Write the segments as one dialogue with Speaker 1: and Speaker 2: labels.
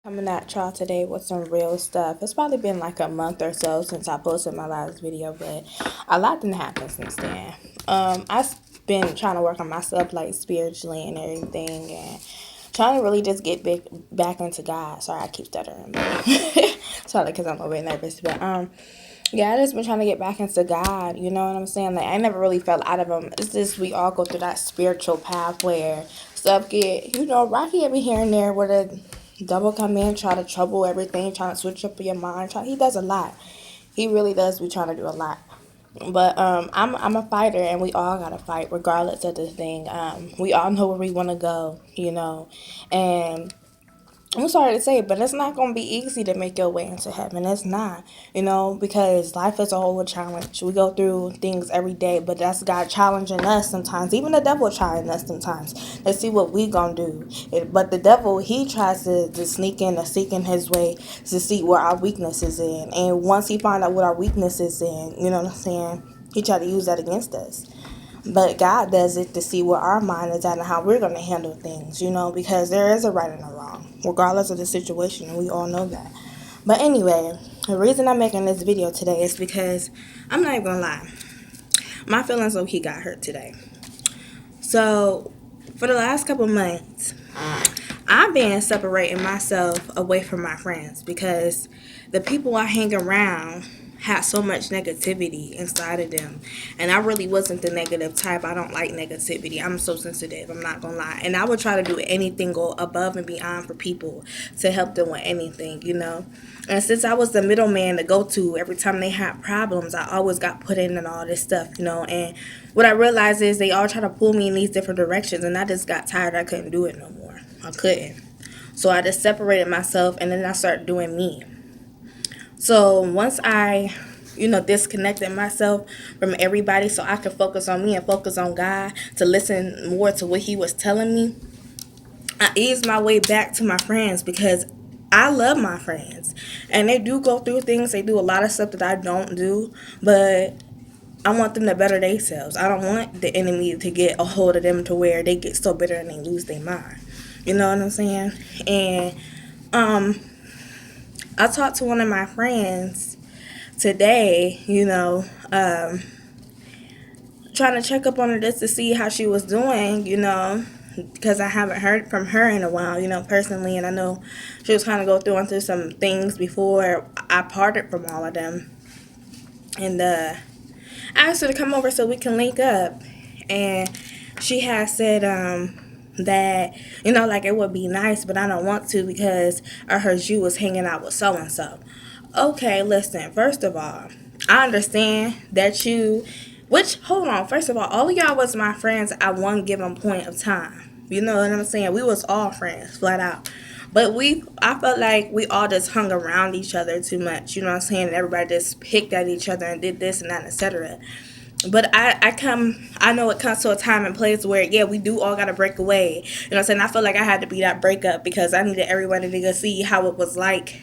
Speaker 1: Coming at y'all today with some real stuff. It's probably been like a month or so since I posted my last video, but a lot didn't happen since then. I've been trying to work on myself like spiritually and everything, and trying to really just get back into God. Sorry, I keep stuttering. Sorry, because I'm a bit nervous, but yeah, I just been trying to get back into God. You know what I'm saying? Like I never really fell out of Him. It's just we all go through that spiritual path where stuff get rocky every here and there, where the devil come in, try to trouble everything, trying to switch up your mind. He does a lot. He really does be trying to do a lot. But I'm a fighter, and we all gotta fight regardless of the thing. We all know where we want to go, and I'm sorry to say it, but it's not going to be easy to make your way into heaven. It's not, because life is a whole challenge. We go through things every day, but that's God challenging us sometimes. Even the devil trying us sometimes. Let's see what we going to do. But the devil, he tries to sneak in or seek in his way to see where our weakness is in. And once he find out what our weakness is in, you know what I'm saying, he try to use that against us. But God does it to see where our mind is at and how we're going to handle things, because there is a right and a wrong, regardless of the situation, and we all know that. But anyway, the reason I'm making this video today is because I'm not even going to lie. My feelings low key got hurt today. So, for the last couple months, I've been separating myself away from my friends because the people I hang around had so much negativity inside of them. And I really wasn't the negative type. I don't like negativity. I'm so sensitive. I'm not going to lie. And I would try to do anything, go above and beyond for people to help them with anything. And since I was the middleman to go to every time they had problems, I always got put in and all this stuff. And what I realized is they all try to pull me in these different directions. And I just got tired. I couldn't do it no more. I couldn't. So I just separated myself, and then I started doing me. So once I, disconnected myself from everybody so I could focus on me and focus on God to listen more to what He was telling me, I eased my way back to my friends because I love my friends. And they do go through things. They do a lot of stuff that I don't do. But I want them to better themselves. I don't want the enemy to get a hold of them to where they get so bitter and they lose their mind. You know what I'm saying? And I talked to one of my friends today, trying to check up on her just to see how she was doing, because I haven't heard from her in a while, personally. And I know she was kind of going through some things before I parted from all of them. And I asked her to come over so we can link up. And she has said that, like it would be nice, but I don't want to because I heard you was hanging out with so and so. Okay, listen, first of all, I understand that hold on, first of all of y'all was my friends at one given point of time. You know what I'm saying? We was all friends, flat out. But I felt like we all just hung around each other too much. You know what I'm saying? Everybody just picked at each other and did this and that, etc. But I know it comes to a time and place where, yeah, we do all got to break away. You know what I'm saying? I feel like I had to be that breakup because I needed everybody to see how it was like,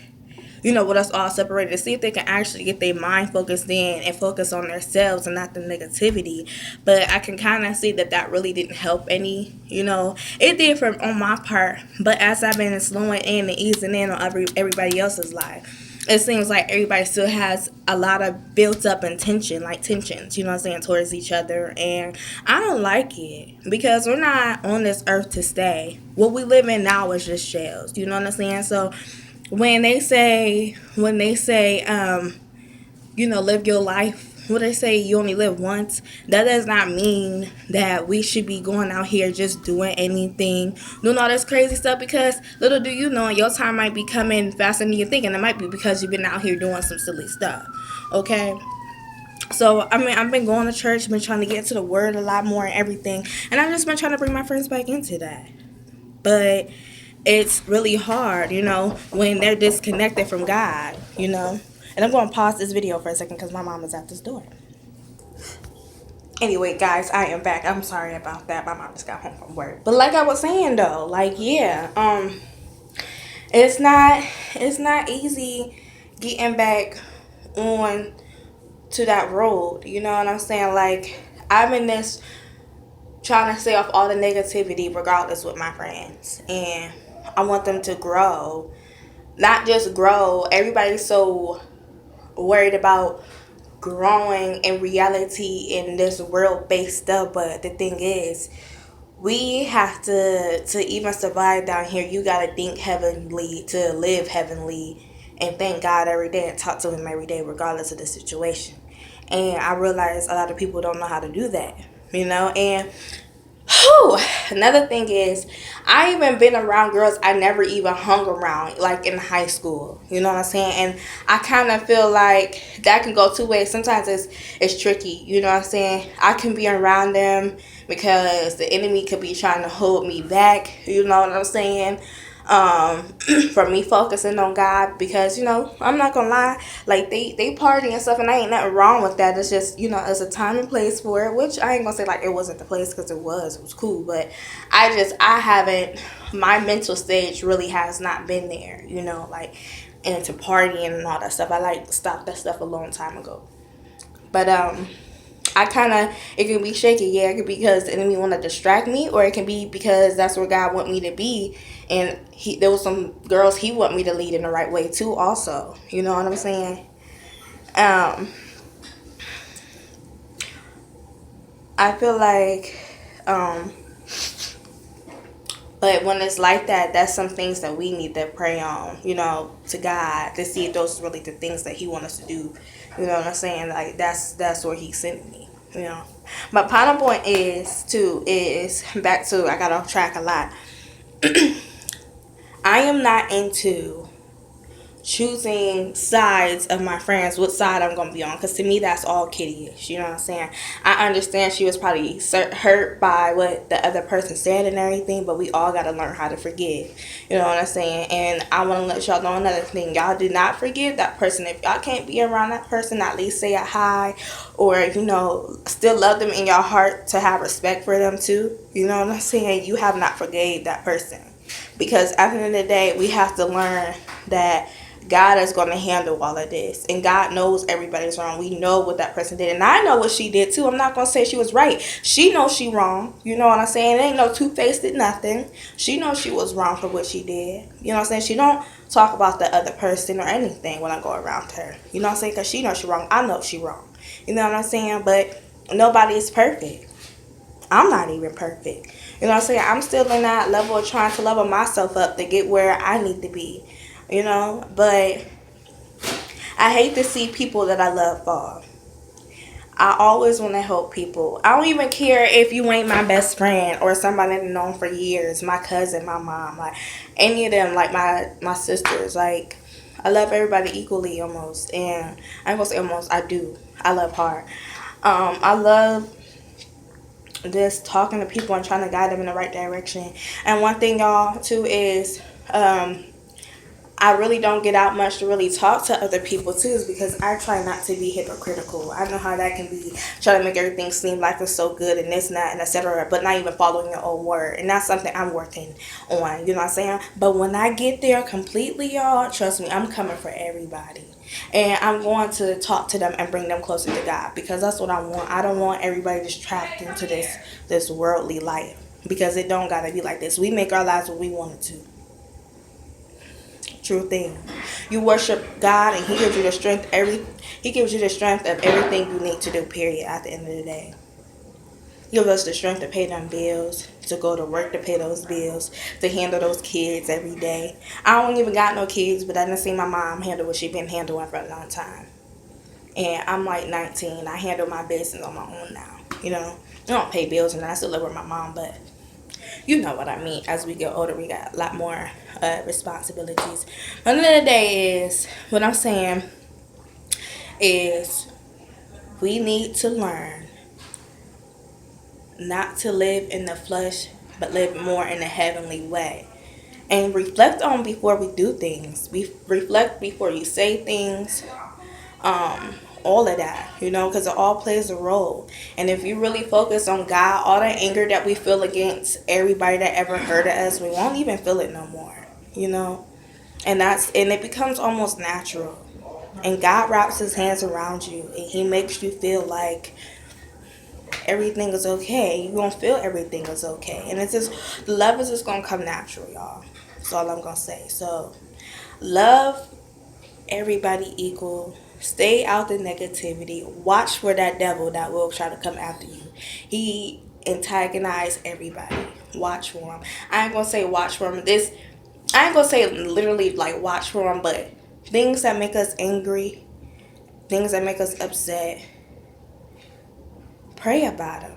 Speaker 1: with us all separated, to see if they can actually get their mind focused in and focus on themselves and not the negativity. But I can kind of see that really didn't help any. It did on my part, but as I've been slowing in and easing in on everybody else's life, it seems like everybody still has a lot of built up intention, like tensions, towards each other. And I don't like it because we're not on this earth to stay. What we live in now is just shells, you know what I'm saying? So when they say, live your life, what they say, you only live once, that does not mean that we should be going out here just doing anything, doing all this crazy stuff, because little do you know, your time might be coming faster than you think, and it might be because you've been out here doing some silly stuff, okay? So, I've been going to church, been trying to get into the word a lot more and everything, and I've just been trying to bring my friends back into that. But it's really hard, when they're disconnected from God. And I'm going to pause this video for a second because my mom is at this door. Anyway, guys, I am back. I'm sorry about that. My mom just got home from work. But like I was saying though, it's not easy getting back on to that road. You know what I'm saying? Like, I'm in this trying to stay off all the negativity regardless with my friends. And I want them to grow. not just grow. Everybody's so worried about growing in reality in this world based stuff, but the thing is, we have to even survive down here. You gotta think heavenly to live heavenly, and thank God every day and talk to Him every day, regardless of the situation. And I realize a lot of people don't know how to do that, you know. And whew, another thing is, I even been around girls I never even hung around, like in high school. You know what I'm saying? And I kind of feel like that can go two ways. Sometimes it's tricky. You know what I'm saying? I can be around them because the enemy could be trying to hold me back. You know what I'm saying? um for me focusing on God, because I'm not gonna lie, like they party and stuff, and I ain't nothing wrong with that. It's just, it's a time and place for it, which I ain't gonna say like it wasn't the place, because it was cool, but I haven't, my mental stage really has not been there, like into partying and all that stuff. I like stopped that stuff a long time ago. But I kind of, it can be shaky. Yeah, it could be because the enemy want to distract me, or it can be because that's where God want me to be, and there was some girls He want me to lead in the right way too. Also, you know what I'm saying? Um, I feel like, um, but when it's like that, that's some things that we need to pray on, to God, to see if those are really the things that He want us to do. You know what I'm saying? Like that's where He sent me. My final point is back to, I got off track a lot. I am not into choosing sides of my friends, what side I'm gonna be on, because to me that's all kiddyish. You know what I'm saying? I understand she was probably hurt by what the other person said and everything, but we all gotta learn how to forgive. You know what I'm saying? And I want to let y'all know another thing: y'all do not forgive that person. If y'all can't be around that person, at least say a hi, or still love them in your heart, to have respect for them too. You know what I'm saying? You have not forgave that person, because at the end of the day, we have to learn that God is going to handle all of this, and God knows everybody's wrong. We know what that person did, and I know what she did too. I'm not going to say she was right. She knows she wrong. You know what I'm saying? It ain't no two-faced nothing. She knows she was wrong for what she did. You know what I'm saying? She don't talk about the other person or anything when I go around her. You know what I'm saying? Because she knows she wrong. I know she wrong. You know what I'm saying? But nobody is perfect. I'm not even perfect. You know what I'm saying? I'm still in that level of trying to level myself up to get where I need to be. But I hate to see people that I love fall. I always want to help people. I don't even care if you ain't my best friend or somebody I've known for years, my cousin, my mom, like any of them, like my sisters. Like, I love everybody equally almost, and I ain't gonna say almost. I do. I love hard. I love just talking to people and trying to guide them in the right direction. And one thing, y'all, too, is I really don't get out much to really talk to other people too, is because I try not to be hypocritical. I know how that can be, trying to make everything seem like it's so good and this and that and etc., but not even following your own word. And that's something I'm working on, you know what I'm saying? But when I get there completely, y'all, trust me, I'm coming for everybody. And I'm going to talk to them and bring them closer to God, because that's what I want. I don't want everybody just trapped into this worldly life, because it don't gotta be like this. We make our lives what we want it to. True thing. You worship God, and He gives you the strength. He gives you the strength of everything you need to do. Period. At the end of the day, He gives us the strength to pay them bills, to go to work to pay those bills, to handle those kids every day. I don't even got no kids, but I done seen my mom handle what she been handling for a long time. And I'm like 19. I handle my business on my own now. I don't pay bills, and I still live with my mom, but you know what I mean. As we get older, we got a lot more responsibilities. At the end of the day, is what I'm saying is we need to learn not to live in the flesh, but live more in a heavenly way. And reflect on before we do things. We reflect before you say things. Um, all of that, because it all plays a role. And if you really focus on God, all the anger that we feel against everybody that ever hurted us, we won't even feel it no more, and it becomes almost natural. And God wraps His hands around you, and He makes you feel like everything is okay. You're gonna feel everything is okay, and it's just, the love is just gonna come natural, y'all. That's all I'm gonna say. So Love everybody equal. Stay out the negativity. Watch for that devil that will try to come after you. He antagonize everybody. Watch for him. I ain't gonna say watch for him. I ain't gonna say literally like watch for him, but things that make us angry, things that make us upset, pray about them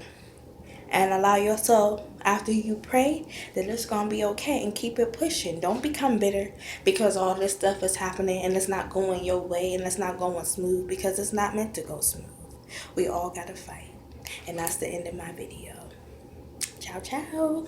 Speaker 1: and allow yourself, after you pray, that it's gonna be okay, and keep it pushing. Don't become bitter because all this stuff is happening and it's not going your way and it's not going smooth, because it's not meant to go smooth. We all gotta fight. And that's the end of my video. Ciao, ciao.